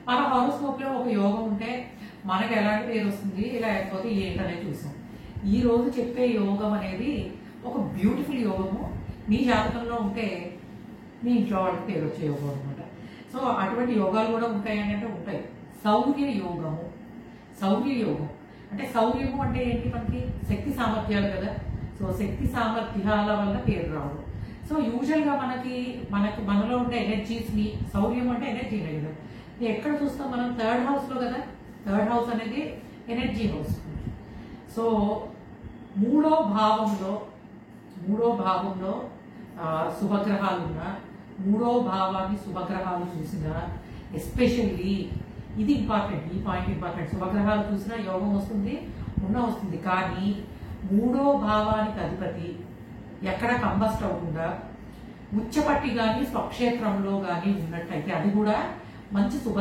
మన హారోస్కోప్ లో ఒక యోగం ఉంటే మనకి ఎలాంటి పేరు వస్తుంది, లేకపోతే ఏంటనేది చూసాం. ఈ రోజు చెప్పే యోగం అనేది ఒక బ్యూటిఫుల్ యోగము. మీ జాతకంలో ఉంటే మీ ఇంట్లో వాళ్ళకి పేరు వచ్చే యోగం అనమాట. సో అటువంటి యోగాలు కూడా ఉంటాయని అంటే ఉంటాయి. శౌర్య యోగము. శౌర్య యోగం అంటే శౌర్యము అంటే ఏంటి, మనకి శక్తి సామర్థ్యాలు కదా. సో శక్తి సామర్థ్యాల వల్ల పేరు రావడం. సో యూజువల్ గా మనలో ఉండే ఎనర్జీస్ ని, శౌర్యం అంటే ఎనర్జీ కదా, ఎక్కడ చూస్తాం మనం? థర్డ్ హౌస్ లో కదా. థర్డ్ హౌస్ అనేది ఎనర్జీ హౌస్. సో మూడో భావంలో శుభగ్రహాలు ఉన్నా, మూడో భావాన్ని శుభగ్రహాలు చూసినా, ఎస్పెషల్లీ ఇది ఇంపార్టెంట్, ఈ పాయింట్ ఇంపార్టెంట్. శుభగ్రహాలు చూసినా యోగం వస్తుంది, వస్తుంది. కానీ మూడో భావానికి అధిపతి ఎక్కడ కంబస్ట్ అవ్వకుండా ఉచ్చపట్టి గాని స్వక్షేత్రంలో గాని ఉన్నట్టయితే అది కూడా మంచి శుభ